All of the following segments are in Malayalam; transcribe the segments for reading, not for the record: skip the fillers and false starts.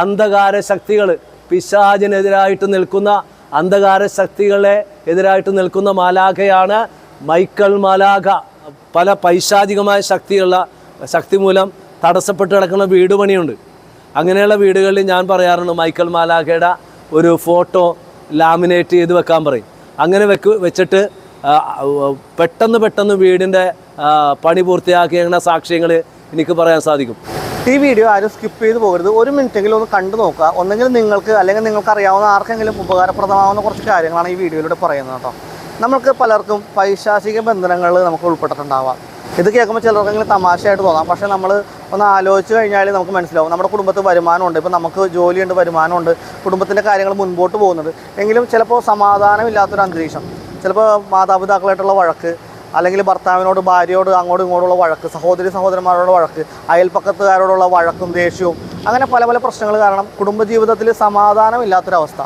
അന്ധകാര ശക്തികൾ, പിശാചിനെതിരായിട്ട് നിൽക്കുന്ന അന്ധകാര ശക്തികളെ എതിരായിട്ട് നിൽക്കുന്ന മാലാഖയാണ് മൈക്കൽ മാലാഖ. പല പൈശാചികമായ ശക്തി മൂലം തടസ്സപ്പെട്ട് കിടക്കുന്ന വീട് പണിയുണ്ട്. അങ്ങനെയുള്ള വീടുകളിൽ ഞാൻ പറയാറുണ്ട് മൈക്കൽ മാലാഖയുടെ ഒരു ഫോട്ടോ ലാമിനേറ്റ് ചെയ്ത് വെക്കാൻ പറയും. അങ്ങനെ വെച്ചിട്ട് പെട്ടെന്ന് വീടിൻ്റെ പണി പൂർത്തിയാക്കിയ സാക്ഷ്യങ്ങൾ എനിക്ക് പറയാൻ സാധിക്കും. ഈ വീഡിയോ ആരും സ്കിപ്പ് ചെയ്ത് പോകരുത്. 1 മിനിറ്റെങ്കിലും ഒന്ന് കണ്ടു നോക്കുക. ഒന്നെങ്കിൽ നിങ്ങൾക്ക് അല്ലെങ്കിൽ നിങ്ങൾക്ക് അറിയാവുന്ന ആർക്കെങ്കിലും ഉപകാരപ്രദമാവുന്ന കുറച്ച് കാര്യങ്ങളാണ് ഈ വീഡിയോയിലൂടെ പറയുന്നത് കേട്ടോ. നമുക്ക് പലർക്കും പൈശാചിക ബന്ധനങ്ങൾ നമുക്ക് ഉൾപ്പെട്ടിട്ടുണ്ടാവാം. ഇത് കേൾക്കുമ്പോൾ ചിലർക്കെങ്കിലും തമാശയായിട്ട് തോന്നാം. പക്ഷേ നമ്മൾ ഒന്ന് ആലോചിച്ച് കഴിഞ്ഞാൽ നമുക്ക് മനസ്സിലാവും. നമ്മുടെ കുടുംബത്തിൽ വരുമാനമുണ്ട്, ഇപ്പോൾ നമുക്ക് ജോലിയുണ്ട്, വരുമാനമുണ്ട്, കുടുംബത്തിൻ്റെ കാര്യങ്ങൾ മുൻപോട്ട് പോകുന്നുണ്ട്. എങ്കിലും ചിലപ്പോൾ സമാധാനമില്ലാത്തൊരു അന്തരീക്ഷം, ചിലപ്പോൾ മാതാപിതാക്കളായിട്ടുള്ള വഴക്ക്, അല്ലെങ്കിൽ ഭർത്താവിനോട് ഭാര്യയോട് അങ്ങോട്ടും ഇങ്ങോട്ടുള്ള വഴക്ക്, സഹോദരന്മാരോടുള്ള വഴക്ക്, അയൽപ്പക്കത്തുകാരോടുള്ള വഴക്കും ദേഷ്യവും, അങ്ങനെ പല പ്രശ്നങ്ങൾ കാരണം കുടുംബജീവിതത്തിൽ സമാധാനമില്ലാത്തൊരവസ്ഥ.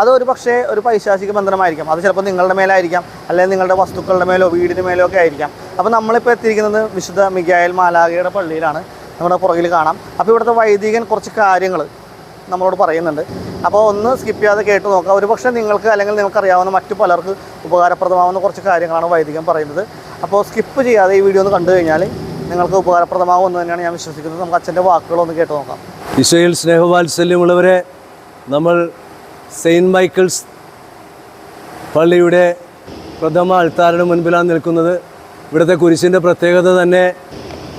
അത് ഒരു പക്ഷേ ഒരു പൈശാചിക ബന്ധനമായിരിക്കാം. അത് ചിലപ്പോൾ നിങ്ങളുടെ മേലായിരിക്കാം, അല്ലെങ്കിൽ നിങ്ങളുടെ വസ്തുക്കളുടെ മേലോ വീടിന് മേലോ ഒക്കെ ആയിരിക്കാം. അപ്പോൾ നമ്മളിപ്പോൾ എത്തിയിരിക്കുന്നത് വിശുദ്ധ മിഖായേൽ മാലാഖയുടെ പള്ളിയിലാണ്. നമ്മുടെ പുറകിൽ കാണാം. അപ്പോൾ ഇവിടുത്തെ വൈദികൻ കുറച്ച് കാര്യങ്ങൾ നമ്മളോട് പറയുന്നുണ്ട്. അപ്പോൾ ഒന്ന് സ്കിപ്പ് ചെയ്യാതെ കേട്ട് നോക്കുക. ഒരു പക്ഷേ നിങ്ങൾക്ക് അല്ലെങ്കിൽ നിങ്ങൾക്കറിയാവുന്ന മറ്റു പലർക്ക് ഉപകാരപ്രദമാവുന്ന കുറച്ച് കാര്യങ്ങളാണ് വൈദികൻ പറയുന്നത്. അപ്പോൾ സ്കിപ്പ് ചെയ്യാതെ ഈ വീഡിയോ ഒന്ന് കണ്ടു കഴിഞ്ഞാൽ നിങ്ങൾക്ക് ഉപകാരപ്രദമാവുമെന്ന് തന്നെയാണ് ഞാൻ വിശ്വസിക്കുന്നത്. നമുക്ക് അച്ഛൻ്റെ വാക്കുകളൊന്ന് കേട്ട് നോക്കാം. ഈശോയിൽ സ്നേഹവാത്സല്യമുള്ളവരെ, നമ്മൾ സെയിൻറ്റ് മൈക്കിൾസ് പള്ളിയുടെ പ്രഥമ അൾത്താരയുടെ മുൻപിലാണ് നിൽക്കുന്നത്. ഇവിടുത്തെ കുരിശിൻ്റെ പ്രത്യേകത തന്നെ,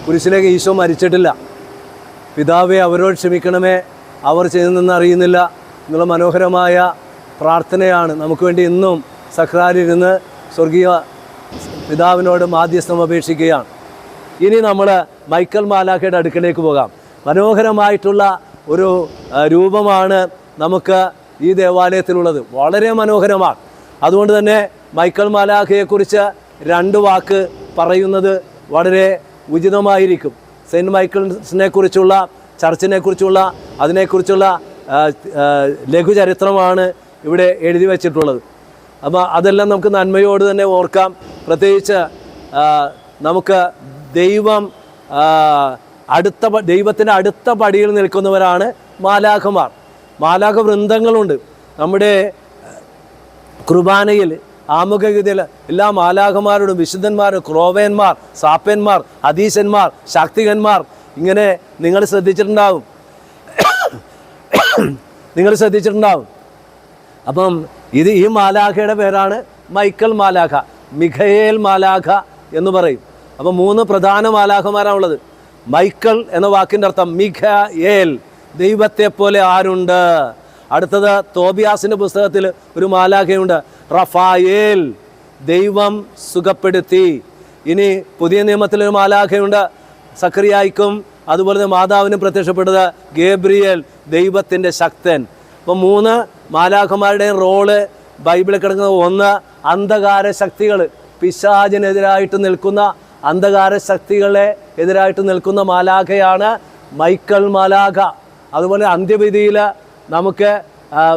കുരിശിലേക്ക് ഈശോ മരിച്ചിട്ടില്ല. പിതാവേ അവരോട് ക്ഷമിക്കണമേ, അവർ ചെയ്തെന്ന് അറിയുന്നില്ല എന്നുള്ള മനോഹരമായ പ്രാർത്ഥനയാണ്. നമുക്ക് വേണ്ടി ഇന്നും സക്രാരിരുന്ന് സ്വർഗീയ പിതാവിനോട് മാധ്യസ്ഥം അപേക്ഷിക്കുകയാണ്. ഇനി നമ്മൾ മൈക്കൽ മാലാഖയുടെ അടുക്കലേക്ക് പോകാം. മനോഹരമായിട്ടുള്ള ഒരു രൂപമാണ് നമുക്ക് ഈ ദേവാലയത്തിലുള്ളത്. വളരെ മനോഹരമാണ്. അതുകൊണ്ട് തന്നെ മൈക്കൽ മാലാഖയെക്കുറിച്ച് 2 വാക്ക് പറയുന്നത് വളരെ ഉചിതമായിരിക്കും. സെയിൻറ്റ് മൈക്കിൾസിനെ കുറിച്ചുള്ള, ചർച്ചിനെ കുറിച്ചുള്ള, അതിനെക്കുറിച്ചുള്ള ലഘുചരിത്രമാണ് ഇവിടെ എഴുതി വച്ചിട്ടുള്ളത്. അപ്പോൾ അതെല്ലാം നമുക്ക് നന്മയോട് തന്നെ ഓർക്കാം. പ്രത്യേകിച്ച് നമുക്ക് ദൈവത്തിൻ്റെ അടുത്ത പടിയിൽ നിൽക്കുന്നവരാണ് മാലാഖമാർ. മാലാഖ വൃന്ദങ്ങളുണ്ട്. നമ്മുടെ കുർബാനയിൽ ആമുഖഗതിയിൽ എല്ലാ മാലാഖമാരോടും വിശുദ്ധന്മാരും, ക്രോവേന്മാർ, സാപ്പന്മാർ, ഹദീശന്മാർ, ശാക്തികന്മാർ, ഇങ്ങനെ നിങ്ങൾ ശ്രദ്ധിച്ചിട്ടുണ്ടാവും. അപ്പം ഈ മാലാഖയുടെ പേരാണ് മൈക്കൽ മാലാഖ, മിഖയേൽ മാലാഖ എന്ന് പറയും. അപ്പം 3 പ്രധാന മാലാഖമാരാണുള്ളത്. മൈക്കൽ എന്ന വാക്കിൻ്റെ അർത്ഥം മിഖയേൽ, ദൈവത്തെ പോലെ ആരുണ്ട്. അടുത്തത് തോബിയാസിൻ്റെ പുസ്തകത്തിൽ ഒരു മാലാഖയുണ്ട്, റഫായേൽ, ദൈവം സുഖപ്പെടുത്തി. ഇനി പുതിയ നിയമത്തിലൊരു മാലാഖയുണ്ട്, സക്കറിയായിക്കും അതുപോലെ തന്നെ മാതാവിനും പ്രത്യക്ഷപ്പെട്ടത് ഗേബ്രിയേൽ, ദൈവത്തിൻ്റെ ശക്തൻ. അപ്പോൾ 3 മാലാഖമാരുടെയും റോള് ബൈബിളിൽ കിടക്കുന്നത്. 1, അന്ധകാര ശക്തികൾ, പിശാചിനെതിരായിട്ട് നിൽക്കുന്ന അന്ധകാര ശക്തികളെ എതിരായിട്ട് നിൽക്കുന്ന മാലാഖയാണ് മൈക്കൽ മാലാഖ. അതുപോലെ അന്ത്യവിധിയിൽ നമുക്ക്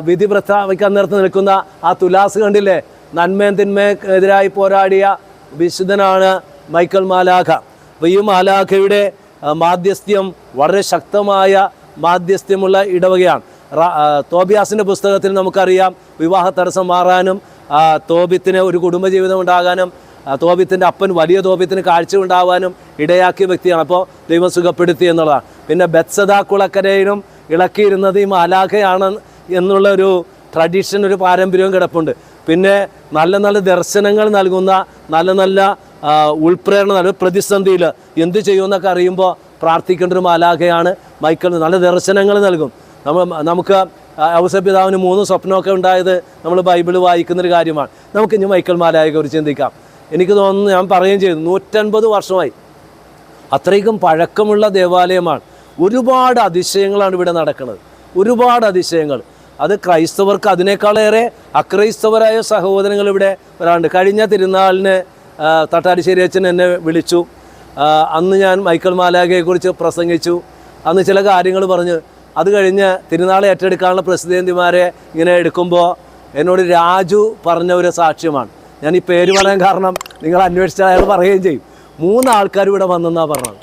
വിധി പ്രസ്താവിക്കാൻ നേരത്ത് നിൽക്കുന്ന ആ തുലാസ് കണ്ടില്ലേ, നന്മയും തിന്മയും എതിരായി പോരാടിയ വിശുദ്ധനാണ് മൈക്കൽ മാലാഖ. അപ്പോൾ ഈ മാലാഖയുടെ മാധ്യസ്ഥ്യം വളരെ ശക്തമായ മാധ്യസ്ഥ്യമുള്ള ഇടവകയാണ്. തോബിയാസിൻ്റെ പുസ്തകത്തിൽ നമുക്കറിയാം, വിവാഹ തടസ്സം മാറാനും തോബിത്തിന് ഒരു കുടുംബജീവിതം ഉണ്ടാകാനും തോബിത്തിൻ്റെ അപ്പൻ വലിയ തോബിത്തിന് കാഴ്ച ഉണ്ടാകാനും ഇടയാക്കിയ വ്യക്തിയാണ്. അപ്പോൾ ദൈവം സുഖപ്പെടുത്തി എന്നുള്ളതാണ്. പിന്നെ ബത്സദ കുളക്കരയിലും ഇളക്കിയിരുന്നത് ഈ മാലാഖയാണ് എന്നുള്ളൊരു ട്രഡീഷൻ, ഒരു പാരമ്പര്യവും കിടപ്പുണ്ട്. പിന്നെ നല്ല ദർശനങ്ങൾ നൽകുന്ന, നല്ല ഉൾപ്രേരണ നൽകുന്ന, പ്രതിസന്ധിയിൽ എന്ത് ചെയ്യുമെന്നൊക്കെ അറിയുമ്പോൾ പ്രാർത്ഥിക്കേണ്ട ഒരു മാലാഖയാണ് മൈക്കൽ. നല്ല ദർശനങ്ങൾ നൽകും. നമുക്ക് ഔസപിതാവിന് 3 സ്വപ്നമൊക്കെ ഉണ്ടായത് നമ്മൾ ബൈബിൾ വായിക്കുന്നൊരു കാര്യമാണ്. നമുക്കിനി മൈക്കൽ മാലാഖയെ കുറിച്ച് ചിന്തിക്കാം. എനിക്ക് തോന്നുന്നു, ഞാൻ പറയുകയും ചെയ്തു, 150 വർഷമായി. അത്രയ്ക്കും പഴക്കമുള്ള ദേവാലയമാണ്. ഒരുപാട് അതിശയങ്ങളാണ് ഇവിടെ നടക്കുന്നത്, ഒരുപാട് അതിശയങ്ങൾ. അത് ക്രൈസ്തവർക്ക് അതിനേക്കാളേറെ അക്രൈസ്തവരായ സഹോദരങ്ങൾ ഇവിടെ വരാറുണ്ട്. കഴിഞ്ഞ തിരുനാളിന് തട്ടാരിശ്ശേരി അച്ഛൻ എന്നെ വിളിച്ചു. അന്ന് ഞാൻ മൈക്കൽ മാലാഖയെക്കുറിച്ച് പ്രസംഗിച്ചു. അന്ന് ചില കാര്യങ്ങൾ പറഞ്ഞു. അത് കഴിഞ്ഞ് തിരുനാളെ ഏറ്റെടുക്കാനുള്ള പ്രസിദ്ധന്തിമാരെ ഇങ്ങനെ എടുക്കുമ്പോൾ എന്നോട് രാജു പറഞ്ഞ ഒരു സാക്ഷ്യമാണ്. ഞാൻ ഈ പേര് പറയാൻ കാരണം നിങ്ങൾ അന്വേഷിച്ചാൽ അയാൾ പറയുകയും ചെയ്യും. 3 ആൾക്കാർ ഇവിടെ വന്നെന്നാണ് പറഞ്ഞത്.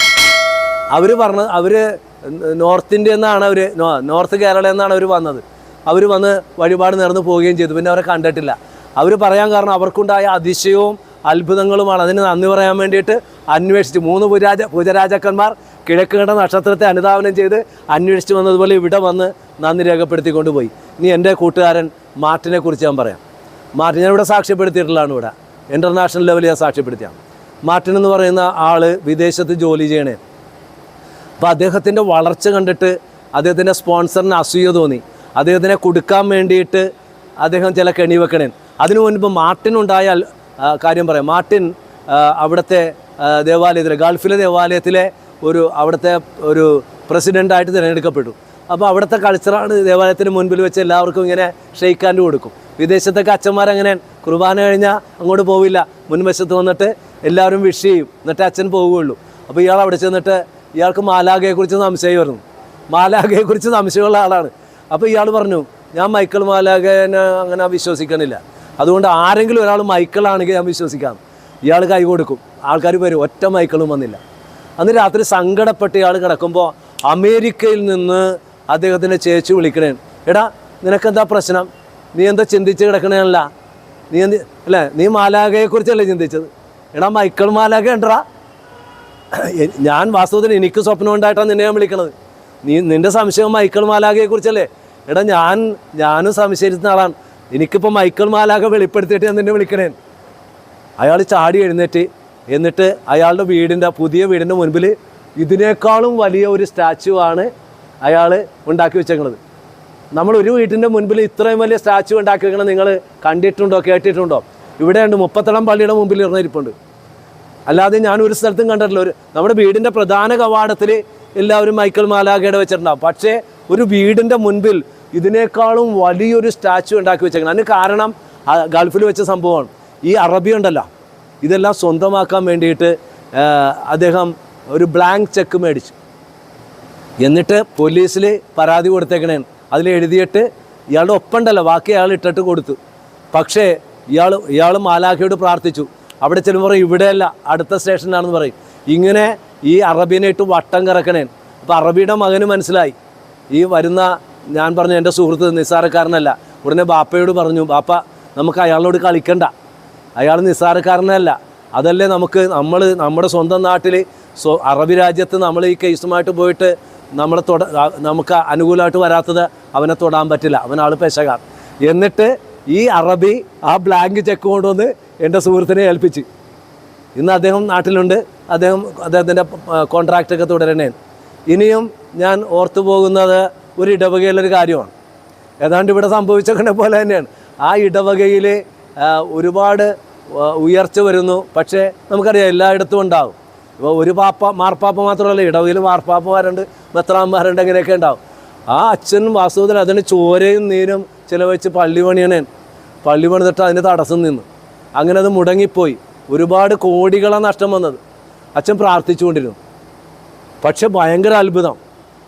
അവർ നോർത്ത് ഇന്ത്യ എന്നാണ് അവർ നോർത്ത് കേരള എന്നാണ് അവർ വന്നത്. അവർ വന്ന് വഴിപാട് നേർന്ന് പോവുകയും ചെയ്തു. പിന്നെ അവരെ കണ്ടിട്ടില്ല. അവർ പറയാൻ കാരണം അവർക്കുണ്ടായ അതിശയവും അത്ഭുതങ്ങളുമാണ്. അതിന് നന്ദി പറയാൻ വേണ്ടിയിട്ട് അന്വേഷിച്ച് 3 പൂജരാജാക്കന്മാർ കിഴക്ക് കണ്ട നക്ഷത്രത്തെ അനുധാവനം ചെയ്ത് അന്വേഷിച്ച് വന്നതുപോലെ ഇവിടെ വന്ന് നന്ദി രേഖപ്പെടുത്തിക്കൊണ്ട് പോയി. ഇനി എൻ്റെ കൂട്ടുകാരൻ മാർട്ടിനെ കുറിച്ച് ഞാൻ പറയാം. മാർട്ടിൻ ഞാനിവിടെ സാക്ഷ്യപ്പെടുത്തിയിട്ടുള്ളതാണ്. ഇവിടെ ഇൻ്റർനാഷണൽ ലെവലിൽ ഞാൻ സാക്ഷ്യപ്പെടുത്തിയാണ്. മാർട്ടിൻ എന്ന് പറയുന്ന ആൾ വിദേശത്ത് ജോലി ചെയ്യണേ. അപ്പോൾ അദ്ദേഹത്തിൻ്റെ വളർച്ച കണ്ടിട്ട് അദ്ദേഹത്തിൻ്റെ സ്പോൺസറിന് അസൂയ തോന്നി. അദ്ദേഹത്തിനെ കൊടുക്കാൻ വേണ്ടിയിട്ട് അദ്ദേഹം ചില കെണി വെക്കണേ. അതിനു മുൻപ് മാർട്ടിനുണ്ടായ കാര്യം പറയാം. മാർട്ടിൻ അവിടുത്തെ ദേവാലയത്തിലെ ഗൾഫിലെ ദേവാലയത്തിലെ അവിടുത്തെ ഒരു പ്രസിഡൻ്റായിട്ട് തിരഞ്ഞെടുക്കപ്പെട്ടു. അപ്പോൾ അവിടുത്തെ കൾച്ചറാണ് ദേവാലയത്തിന് മുൻപിൽ വെച്ച് എല്ലാവർക്കും ഇങ്ങനെ ഷെയ്ക്ക് ഹാൻഡ് കൊടുക്കും. വിദേശത്തൊക്കെ അച്ഛന്മാരങ്ങനെ കുർബാന കഴിഞ്ഞാൽ അങ്ങോട്ട് പോവില്ല, മുൻവശത്ത് വന്നിട്ട് എല്ലാവരും വിഷ് ചെയ്യും, എന്നിട്ട് അച്ഛൻ പോവുകയുള്ളൂ. അപ്പോൾ ഇയാൾ അവിടെ ചെന്നിട്ട് ഇയാൾക്ക് മാലാഖയെക്കുറിച്ച് സംശയമായിരുന്നു. മാലാഖയെക്കുറിച്ച് സംശയമുള്ള ആളാണ്. അപ്പോൾ ഇയാൾ പറഞ്ഞു, ഞാൻ മൈക്കിൾ മാലാഖനെ അങ്ങനെ വിശ്വസിക്കണില്ല, അതുകൊണ്ട് ആരെങ്കിലും ഒരാൾ മൈക്കിളാണെങ്കിൽ ഞാൻ വിശ്വസിക്കാം. ഇയാൾ കൈ കൊടുക്കും, ആൾക്കാർ വരും. ഒറ്റ മൈക്കിളും വന്നില്ല. അന്ന് രാത്രി സങ്കടപ്പെട്ട് ഇയാൾ കിടക്കുമ്പോൾ അമേരിക്കയിൽ നിന്ന് അദ്ദേഹത്തിൻ്റെ ചേച്ചി വിളിക്കണേ. എടാ നിനക്കെന്താ പ്രശ്നം? നീ എന്താ ചിന്തിച്ച് കിടക്കണേല്ല? നീ മാലാഖയെക്കുറിച്ചല്ലേ ചിന്തിച്ചത്? എടാ മൈക്കിൾ മാലാഖ ഉണ്ടടാ. ഞാൻ വാസ്തവത്തിൽ എനിക്ക് സ്വപ്നം ഉണ്ടായിട്ടാണ് നിന്നെ ഞാൻ വിളിക്കണത്. നിൻ്റെ സംശയം മൈക്കിൾ മാലാഖയെക്കുറിച്ചല്ലേ? എടാ ഞാനും സംശയിക്കുന്ന ആളാണ്. എനിക്കിപ്പോൾ മൈക്കിൾ മാലാഖ വെളിപ്പെടുത്തിയിട്ട് ഞാൻ നിന്നെ വിളിക്കണേ. അയാൾ ചാടി എഴുന്നേറ്റ് എന്നിട്ട് അയാളുടെ പുതിയ വീടിൻ്റെ മുൻപിൽ ഇതിനേക്കാളും വലിയ ഒരു സ്റ്റാച്ചു ആണ് അയാൾ ഉണ്ടാക്കി വെച്ചേക്കുന്നത്. നമ്മളൊരു വീട്ടിൻ്റെ മുൻപിൽ ഇത്രയും വലിയ സ്റ്റാച്ചു ഉണ്ടാക്കി വെക്കണം നിങ്ങൾ കണ്ടിട്ടുണ്ടോ, കേട്ടിട്ടുണ്ടോ? ഇവിടെയുണ്ട്, 30 പള്ളിയുടെ മുമ്പിൽ ഇരിപ്പുണ്ട്. അല്ലാതെ ഞാൻ ഒരു സ്ഥലത്തും കണ്ടിട്ടില്ല. നമ്മുടെ വീടിൻ്റെ പ്രധാന കവാടത്തിൽ എല്ലാവരും മൈക്കിൾ മാലാഖയുടെ വെച്ചിട്ടുണ്ടാവും. പക്ഷേ ഒരു വീടിൻ്റെ മുൻപിൽ ഇതിനേക്കാളും വലിയൊരു സ്റ്റാച്ചു ഉണ്ടാക്കി വെച്ചേക്കണം. അതിന് കാരണം ഗൾഫിൽ വെച്ച സംഭവമാണ്. ഈ അറബി ഉണ്ടല്ലോ, ഇതെല്ലാം സ്വന്തമാക്കാൻ വേണ്ടിയിട്ട് അദ്ദേഹം ഒരു ബ്ലാങ്ക് ചെക്ക് മേടിച്ചു. എന്നിട്ട് പോലീസിൽ പരാതി കൊടുത്തേക്കണേ. അതിൽ എഴുതിയിട്ട് ഇയാളുടെ ഒപ്പമുണ്ടല്ലോ ബാക്കി അയാൾ ഇട്ടിട്ട് കൊടുത്തു. പക്ഷേ ഇയാൾ മാലാഖയോട് പ്രാർത്ഥിച്ചു. അവിടെ ചെല്ലുമ്പോൾ ഇവിടെയല്ല, അടുത്ത സ്റ്റേഷനിലാണെന്ന് പറയും. ഇങ്ങനെ ഈ അറബീനെ ഇട്ട് വട്ടം കറക്കണേ. അപ്പോൾ അറബിയുടെ മകന് മനസ്സിലായി ഈ വരുന്ന ഞാൻ പറഞ്ഞു എൻ്റെ സുഹൃത്ത് നിസ്സാരക്കാരനല്ല. ഉടനെ ബാപ്പയോട് പറഞ്ഞു, ബാപ്പ നമുക്ക് അയാളോട് കളിക്കണ്ട, അയാൾ നിസ്സാരക്കാരനല്ല. അതല്ലേ നമ്മുടെ സ്വന്തം നാട്ടിൽ അറബി രാജ്യത്ത് നമ്മൾ ഈ കേസുമായിട്ട് പോയിട്ട് നമുക്ക് അനുകൂലമായിട്ട് വരാത്തത് അവനെ തൊടാൻ പറ്റില്ല, അവനാൾ പെശകാർ. എന്നിട്ട് ഈ അറബി ആ ബ്ലാങ്ക് ചെക്ക് കൊണ്ടുവന്ന് എൻ്റെ സുഹൃത്തിനെ ഏൽപ്പിച്ച്. ഇന്ന് അദ്ദേഹം നാട്ടിലുണ്ട്, അദ്ദേഹത്തിൻ്റെ കോൺട്രാക്റ്റൊക്കെ തുടരണേ. ഇനിയും ഞാൻ ഓർത്തു പോകുന്നത് ഒരു ഇടവകയിലൊരു കാര്യമാണ്. ഏതാണ്ട് ഇവിടെ സംഭവിച്ചേക്കണ പോലെ തന്നെയാണ്. ആ ഇടവകയിൽ ഒരുപാട് ഉയർച്ച വരുന്നു. പക്ഷേ നമുക്കറിയാം എല്ലായിടത്തും ഉണ്ടാകും. ഇപ്പോൾ ഒരു മാർപ്പാപ്പ മാത്രമല്ല, ഇടവകയിൽ മാർപ്പാപ്പമാരുണ്ട്, മെത്രാന്മാരുണ്ട്, അങ്ങനെയൊക്കെ ഉണ്ടാവും. ആ അച്ഛൻ വാസ്തവത്തിൽ അതിന് ചോരയും നീരും ചിലവഴിച്ച് പള്ളി പണിതിട്ട് അതിന് തടസ്സം നിന്നു. അങ്ങനെ അത് മുടങ്ങിപ്പോയി. ഒരുപാട് കോടികളാണ് നഷ്ടം വന്നത്. അച്ഛൻ പ്രാർത്ഥിച്ചുകൊണ്ടിരുന്നു. പക്ഷെ ഭയങ്കര അത്ഭുതം,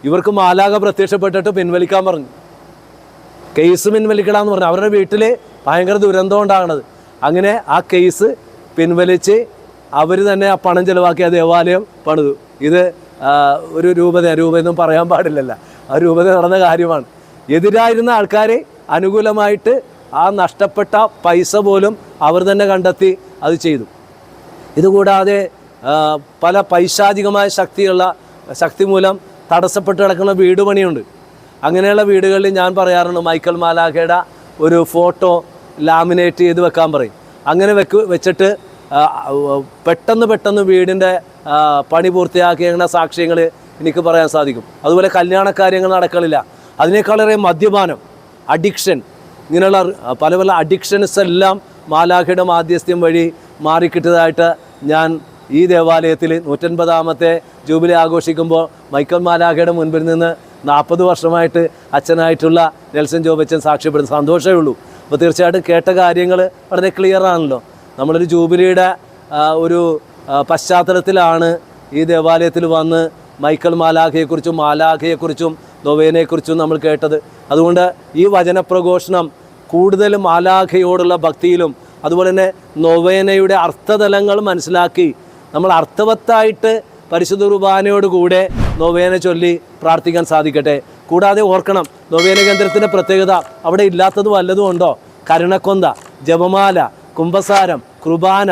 ഇവർക്ക് മാലാഖ പ്രത്യക്ഷപ്പെട്ടിട്ട് പിൻവലിക്കാൻ പറഞ്ഞു. കേസ് പിൻവലിക്കണമെന്ന് പറഞ്ഞു. അവരുടെ വീട്ടിൽ ഭയങ്കര ദുരന്തം ഉണ്ടാകണത്. അങ്ങനെ ആ കേസ് പിൻവലിച്ച് അവർ തന്നെ ആ പണം ചിലവാക്കി ആ ദേവാലയം പണിതു. ഇത് ഒരു രൂപയൊന്നും പറയാൻ പാടില്ലല്ലോ, ആ രൂപത നടന്ന കാര്യമാണ്. എതിരായിരുന്ന ആൾക്കാർ അനുകൂലമായിട്ട് ആ നഷ്ടപ്പെട്ട പൈസ പോലും അവർ തന്നെ കണ്ടെത്തി അത് ചെയ്തു. ഇതുകൂടാതെ പല പൈശാചികമായ ശക്തി മൂലം തടസ്സപ്പെട്ട് കിടക്കുന്ന വീട് പണിയുണ്ട്. അങ്ങനെയുള്ള വീടുകളിൽ ഞാൻ പറയാറുണ്ട്, മൈക്കിൾ മാലാഖയുടെ ഒരു ഫോട്ടോ ലാമിനേറ്റ് ചെയ്ത് വെക്കാൻ പറയും. അങ്ങനെ വെച്ചിട്ട് പെട്ടെന്ന് വീടിൻ്റെ പണി പൂർത്തിയാക്കിയ സാക്ഷ്യങ്ങൾ എനിക്ക് പറയാൻ സാധിക്കും. അതുപോലെ കല്യാണ കാര്യങ്ങൾ നടക്കലില്ല. അതിനേക്കാളേറെ മദ്യപാനം, അഡിക്ഷൻ, ഇങ്ങനെയുള്ള പല അഡിക്ഷൻസ് എല്ലാം മാലാഖയുടെ മാധ്യസ്ഥ്യം വഴി മാറിക്കിട്ടതായിട്ട് ഞാൻ ഈ ദേവാലയത്തിൽ 150ാമത്തെ ജൂബിലി ആഘോഷിക്കുമ്പോൾ മൈക്കിൾ മാലാഖയുടെ മുൻപിൽ നിന്ന് 40 വർഷമായിട്ട് അച്ഛനായിട്ടുള്ള നെൽസൺ ജോബച്ചൻ സാക്ഷ്യപ്പെടുന്ന സന്തോഷമേ ഉള്ളൂ. അപ്പോൾ തീർച്ചയായിട്ടും കേട്ട കാര്യങ്ങൾ വളരെ ക്ലിയർ ആണല്ലോ. നമ്മളൊരു ജൂബിലിയുടെ ഒരു പശ്ചാത്തലത്തിലാണ് ഈ ദേവാലയത്തിൽ വന്ന് മൈക്കിൾ മാലാഖയെക്കുറിച്ചും നൊവേനയെക്കുറിച്ചും നമ്മൾ കേട്ടത്. അതുകൊണ്ട് ഈ വചനപ്രഘോഷണം കൂടുതൽ മാലാഖയോടുള്ള ഭക്തിയിലും അതുപോലെ തന്നെ നൊവേനയുടെ അർത്ഥതലങ്ങൾ മനസ്സിലാക്കി നമ്മൾ അർത്ഥവത്തായിട്ട് പരിശുദ്ധ കുർബാനയോടുകൂടെ നൊവേന ചൊല്ലി പ്രാർത്ഥിക്കാൻ സാധിക്കട്ടെ. കൂടാതെ ഓർക്കണം, നൊവേന കേന്ദ്രത്തിൻ്റെ പ്രത്യേകത അവിടെ ഇല്ലാത്തത് വല്ലതും ഉണ്ടോ? കരുണക്കൊന്ത, ജപമാല, കുംഭസാരം, കുർബാന,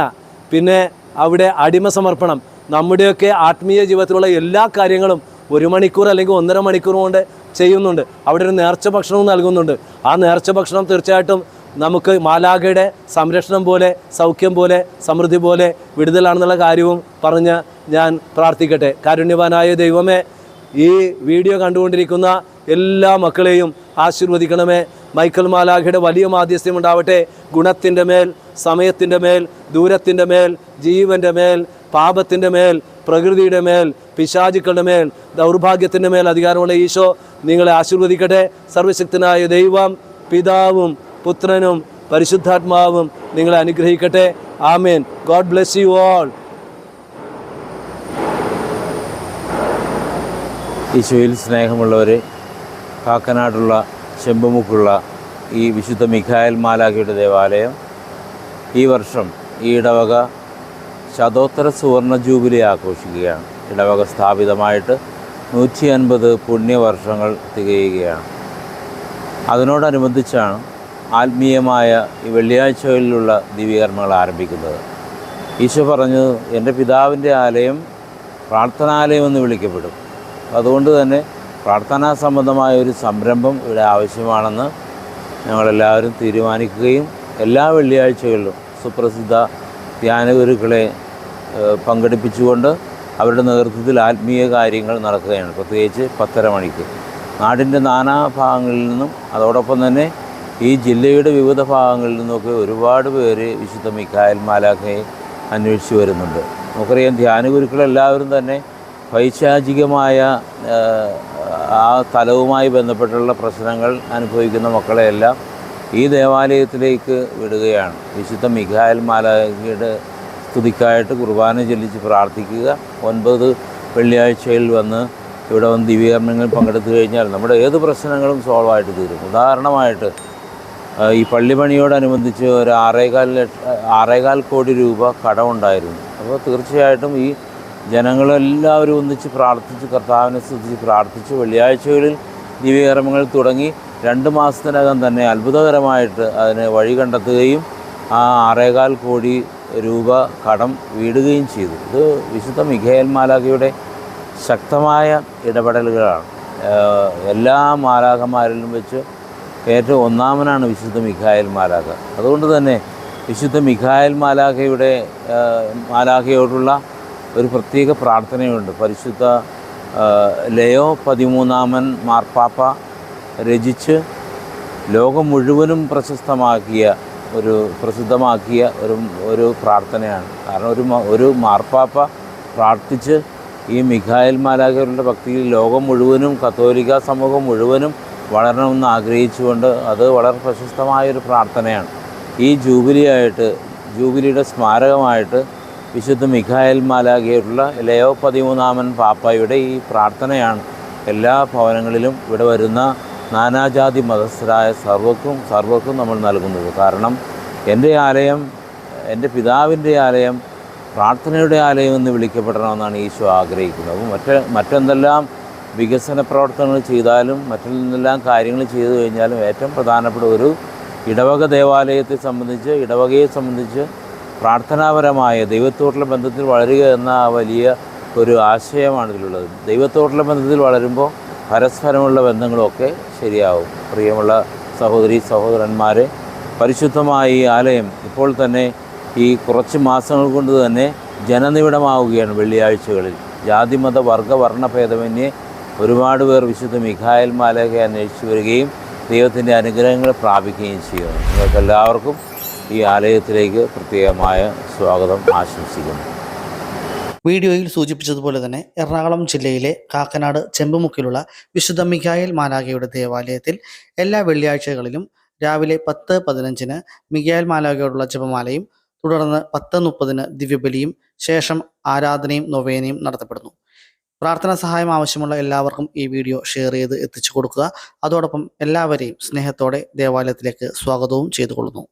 പിന്നെ അവിടെ അടിമ സമർപ്പണം, നമ്മുടെയൊക്കെ ആത്മീയ ജീവിതത്തിലുള്ള എല്ലാ കാര്യങ്ങളും 1 മണിക്കൂർ അല്ലെങ്കിൽ 1.5 മണിക്കൂർ കൊണ്ട് ചെയ്യുന്നുണ്ട്. അവിടെ ഒരു നേർച്ച ഭക്ഷണവും നൽകുന്നുണ്ട്. ആ നേർച്ച ഭക്ഷണം തീർച്ചയായിട്ടും നമുക്ക് മാലാഖയുടെ സംരക്ഷണം പോലെ, സൗഖ്യം പോലെ, സമൃദ്ധി പോലെ വിടുതലാണെന്നുള്ള കാര്യവും പറഞ്ഞ് ഞാൻ പ്രാർത്ഥിക്കട്ടെ. കാരുണ്യവാനായ ദൈവമേ, ഈ വീഡിയോ കണ്ടുകൊണ്ടിരിക്കുന്ന എല്ലാ മക്കളെയും ആശീർവദിക്കണമേ. മൈക്കൽ മാലാഖയുടെ വലിയ മാധ്യസ്ഥ്യം ഉണ്ടാവട്ടെ. ഗുണത്തിൻ്റെ മേൽ, സമയത്തിൻ്റെ മേൽ, ദൂരത്തിൻ്റെ മേൽ, ജീവൻ്റെ മേൽ, പാപത്തിൻ്റെ മേൽ, പ്രകൃതിയുടെ മേൽ, പിശാചുക്കളുടെ മേൽ, ദൗർഭാഗ്യത്തിൻ്റെ മേൽ അധികാരമുള്ള ഈശോ നിങ്ങളെ ആശീർവദിക്കട്ടെ. സർവശക്തനായ ദൈവം, പിതാവും പുത്രനും പരിശുദ്ധാത്മാവും നിങ്ങളെ അനുഗ്രഹിക്കട്ടെ. Amen. God bless you all. ഈശോയിൽ സ്നേഹമുള്ളവരെ, കാക്കനാടുള്ള ചെമ്പുമുക്കുള്ള ഈ വിശുദ്ധ മിഖായേൽ മാലാഖയുടെ ദേവാലയം ഈ വർഷം ഈ ഇടവക ശതോത്തര സുവർണ ജൂബിലി ആഘോഷിക്കുകയാണ്. ഇടവക സ്ഥാപിതമായിട്ട് 150 പുണ്യവർഷങ്ങൾ തികയുകയാണ്. അതിനോടനുബന്ധിച്ചാണ് ആത്മീയമായ ഈ വെള്ളിയാഴ്ചകളിലുള്ള ദിവ്യകർമ്മങ്ങൾ ആരംഭിക്കുന്നത്. ഈശോ പറഞ്ഞത്, എൻ്റെ പിതാവിൻ്റെ ആലയം പ്രാർത്ഥനാലയം എന്ന് വിളിക്കപ്പെടും. അതുകൊണ്ട് തന്നെ പ്രാർത്ഥനാ സംബന്ധമായ ഒരു സംരംഭം ഇവിടെ ആവശ്യമാണെന്ന് ഞങ്ങളെല്ലാവരും തീരുമാനിക്കുകയും എല്ലാ വെള്ളിയാഴ്ചകളിലും സുപ്രസിദ്ധ ധ്യാനഗുരുക്കളെ പങ്കെടുപ്പിച്ചുകൊണ്ട് അവരുടെ നേതൃത്വത്തിൽ ആത്മീയ കാര്യങ്ങൾ നടക്കുകയാണ്. പ്രത്യേകിച്ച് 10:30 മണിക്ക് നാടിൻ്റെ നാനാഭാഗങ്ങളിൽ നിന്നും അതോടൊപ്പം തന്നെ ഈ ജില്ലയുടെ വിവിധ ഭാഗങ്ങളിൽ നിന്നൊക്കെ ഒരുപാട് പേര് വിശുദ്ധ മിഖായേൽ മാലാഖയെ അന്വേഷിച്ച് വരുന്നുണ്ട്. നമുക്കറിയാം, ധ്യാനഗുരുക്കളെല്ലാവരും തന്നെ പൈശാചികമായ ആ തലവുമായി ബന്ധപ്പെട്ടുള്ള പ്രശ്നങ്ങൾ അനുഭവിക്കുന്ന മക്കളെയെല്ലാം ഈ ദേവാലയത്തിലേക്ക് വിടുകയാണ്. വിശുദ്ധ മിഖായേൽ മാലാഖയുടെ സ്തുതിക്കായിട്ട് കുർബാന ചൊല്ലിച്ച് പ്രാർത്ഥിക്കുക. 9 വെള്ളിയാഴ്ചയിൽ വന്ന് ഇവിടെ വന്ന് ദിവ്യകർമ്മങ്ങളിൽ പങ്കെടുത്തു കഴിഞ്ഞാൽ നമ്മുടെ ഏത് പ്രശ്നങ്ങളും സോൾവായിട്ട് തീരും. ഉദാഹരണമായിട്ട് ഈ പള്ളിപണിയോടനുബന്ധിച്ച് ഒരു 6.25 കോടി രൂപ കടമുണ്ടായിരുന്നു. അപ്പോൾ തീർച്ചയായിട്ടും ഈ ജനങ്ങളെല്ലാവരും ഒന്നിച്ച് പ്രാർത്ഥിച്ച്, കർത്താവിനെ സ്തുതിച്ച് പ്രാർത്ഥിച്ച് വെള്ളിയാഴ്ചകളിൽ ദിവ്യകർമ്മങ്ങൾ തുടങ്ങി 2 മാസത്തിനകം തന്നെ അത്ഭുതകരമായിട്ട് അതിന് വഴി കണ്ടെത്തുകയും ആ 6.25 കോടി രൂപ കടം വീടുകയും ചെയ്തു. ഇത് വിശുദ്ധ മിഖായേൽ മാലാഖയുടെ ശക്തമായ ഇടപെടലുകളാണ്. എല്ലാ മാലാഖമാരിലും വെച്ച് ഏറ്റവും ഒന്നാമനാണ് വിശുദ്ധ മിഖായേൽ മാലാഖ. അതുകൊണ്ട് തന്നെ വിശുദ്ധ മിഖായേൽ മാലാഖയോടുള്ള ഒരു പ്രത്യേക പ്രാർത്ഥനയുണ്ട്. പരിശുദ്ധ ലയോ 13 മാർപ്പാപ്പ രചിച്ച് ലോകം മുഴുവനും പ്രസിദ്ധമാക്കിയ ഒരു പ്രാർത്ഥനയാണ്. കാരണം ഒരു മാർപ്പാപ്പ പ്രാർത്ഥിച്ച് ഈ മിഖായേൽ മാലാഖയുടെ ഭക്തിയിൽ ലോകം മുഴുവനും, കത്തോലിക്ക സമൂഹം മുഴുവനും വളരണമെന്ന് ആഗ്രഹിച്ചുകൊണ്ട് അത് വളരെ പ്രശസ്തമായൊരു പ്രാർത്ഥനയാണ്. ഈ ജൂബിലിയുടെ സ്മാരകമായിട്ട് വിശുദ്ധ മിഖായേൽ മാലാഖയോടുള്ള ലയോ 13 പാപ്പായുടെ ഈ പ്രാർത്ഥനയാണ് എല്ലാ ഭവനങ്ങളിലും ഇവിടെ വരുന്ന നാനാജാതി മതസ്ഥരായ സർവ്വക്കും നമ്മൾ നൽകുന്നത്. കാരണം എൻ്റെ ആലയം, എൻ്റെ പിതാവിൻ്റെ ആലയം പ്രാർത്ഥനയുടെ ആലയം എന്ന് വിളിക്കപ്പെടണമെന്നാണ് ഈശോ ആഗ്രഹിക്കുന്നത്. അപ്പോൾ മറ്റെന്തെല്ലാം വികസന പ്രവർത്തനങ്ങൾ ചെയ്താലും മറ്റെന്തെല്ലാം കാര്യങ്ങൾ ചെയ്തു കഴിഞ്ഞാലും ഏറ്റവും പ്രധാനപ്പെട്ട ഒരു ഇടവകയെ സംബന്ധിച്ച് പ്രാർത്ഥനാപരമായ ദൈവത്തോടുള്ള ബന്ധത്തിൽ വളരുക എന്ന വലിയ ഒരു ആശയമാണ് ഇതിലുള്ളത്. ദൈവത്തോടുള്ള ബന്ധത്തിൽ വളരുമ്പോൾ പരസ്പരമുള്ള ബന്ധങ്ങളൊക്കെ ശരിയാവും. പ്രിയമുള്ള സഹോദരന്മാരെ, പരിശുദ്ധമായ ഈ ആലയം ഇപ്പോൾ തന്നെ ഈ കുറച്ച് മാസങ്ങൾ കൊണ്ട് തന്നെ ജനനിബിഡമാവുകയാണ്. വെള്ളിയാഴ്ചകളിൽ ജാതിമത വർണ്ണഭേദമന്യേ ഒരുപാട് പേർ വിശുദ്ധ മിഖായേൽ മാലാഖയെ അന്വേഷിച്ച് വരികയും ദൈവത്തിൻ്റെ അനുഗ്രഹങ്ങൾ പ്രാപിക്കുകയും ചെയ്യുന്നു. നിങ്ങൾക്കെല്ലാവർക്കും ഈ ആലയത്തിലേക്ക് പ്രത്യേകമായ സ്വാഗതം ആശംസിക്കുന്നു. വീഡിയോയിൽ സൂചിപ്പിച്ചതുപോലെ തന്നെ എറണാകുളം ജില്ലയിലെ കാക്കനാട് ചെമ്പുമുക്കിലുള്ള വിശുദ്ധ മിഖായേൽ മാലാഖയുടെ ദേവാലയത്തിൽ എല്ലാ വെള്ളിയാഴ്ചകളിലും രാവിലെ 10:15 മിഖായേൽ മാലാഖയോടുള്ള ജപമാലയും തുടർന്ന് 10:30 ദിവ്യബലിയും ശേഷം ആരാധനയും നൊവേനയും നടത്തപ്പെടുന്നു. പ്രാർത്ഥനാ സഹായം ആവശ്യമുള്ള എല്ലാവർക്കും ഈ വീഡിയോ ഷെയർ ചെയ്ത് എത്തിച്ചു കൊടുക്കുക. അതോടൊപ്പം എല്ലാവരെയും സ്നേഹത്തോടെ ദേവാലയത്തിലേക്ക് സ്വാഗതവും ചെയ്തുകൊള്ളുന്നു.